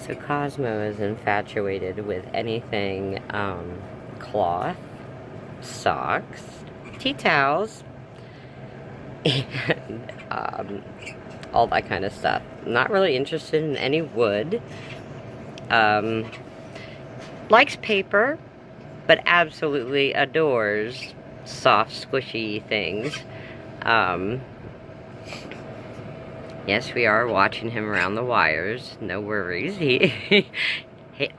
So Cosmo is infatuated with anything cloth, socks, tea towels, and all that kind of stuff. Not really interested in any wood. Likes paper, but absolutely adores soft, squishy things. Yes, we are watching him around the wires. No worries. Hey,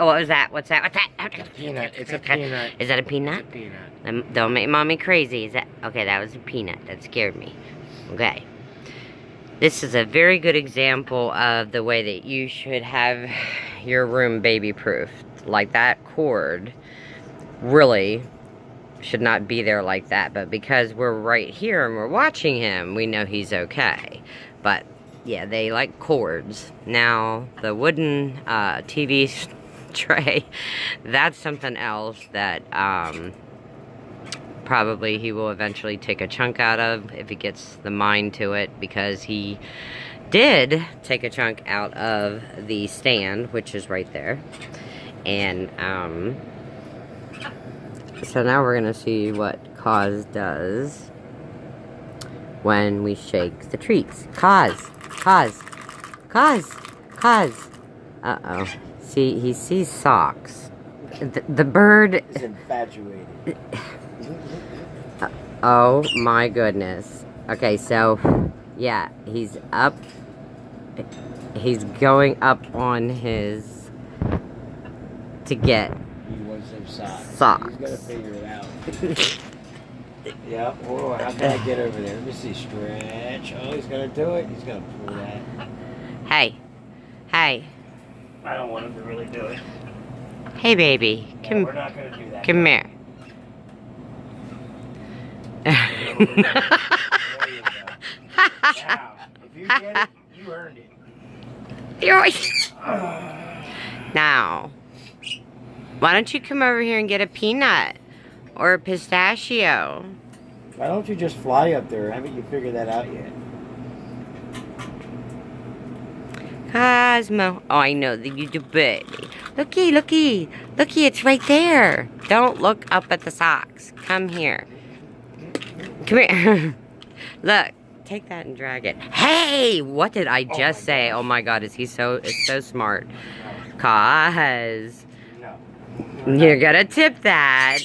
oh, what was that? What's that? What's that? It's a peanut. It's a peanut. Is that a peanut? It's a peanut. Don't make mommy crazy. Is that okay? That was a peanut. That scared me. Okay. This is a very good example of the way that you should have your room baby-proof. Like that cord really should not be there like that. But because we're right here and we're watching him, we know he's okay. But yeah, they like cords. Now, the wooden TV tray, that's something else that probably he will eventually take a chunk out of if he gets the mind to it, because he did take a chunk out of the stand, which is right there. And so now we're gonna see what Cause does when we shake the treats. Cause. Uh-oh. See, he sees socks. The bird... He's infatuated. Oh my goodness. Okay, so, yeah, he's up. He's going up on his... to get... He wants some socks. Socks. He's gotta figure it out. Yep. Oh, how can I get over there? Let me see. Stretch. Oh, he's gonna do it. He's gonna pull that. Hey. Hey. I don't want him to really do it. Hey, baby. No, Come. we're not gonna do that. Come here. There you go. Now, if you get it, you earned it. Now, why don't you come over here and get a peanut or a pistachio? Why don't you just fly up there? Haven't you figured that out yet? Cosmo. Oh, I know that you do, baby. Looky, it's right there. Don't look up at the socks. Come here. Come here. Look, take that and drag it. Hey, what did I just say? Oh my God, it's so smart. Cause you're gonna tip that.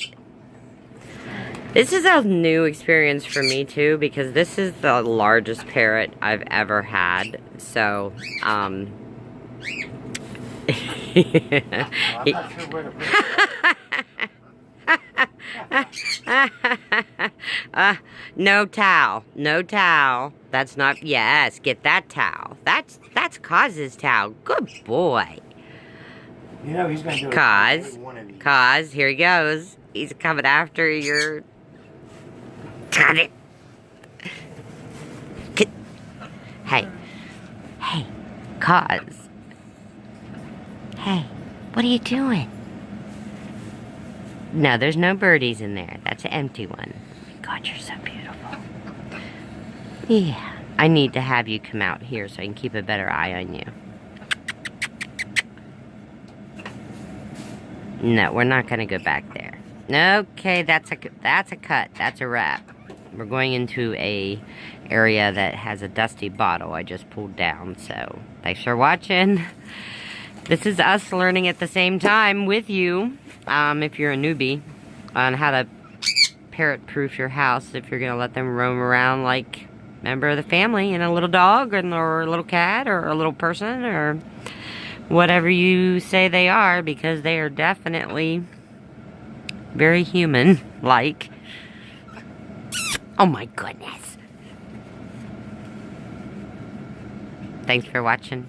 This is a new experience for me too, because this is the largest parrot I've ever had. So, no towel. No towel. That's not, yes, get that towel. That's Coz's towel. Good boy. You know he's gonna do it. Cause, here he goes. He's coming after your... Got it. Hey, Cause. Hey, what are you doing? No, there's no birdies in there. That's an empty one. God, you're so beautiful. Yeah, I need to have you come out here so I can keep a better eye on you. No, we're not gonna go back there. Okay, that's a cut. That's a wrap. We're going into a area that has a dusty bottle I just pulled down. So, thanks for watching. This is us learning at the same time with you, if you're a newbie, on how to parrot-proof your house if you're gonna let them roam around like a member of the family, and a little dog, or a little cat, or a little person, or whatever you say they are, because they are definitely very human-like. Oh my goodness. Thanks for watching.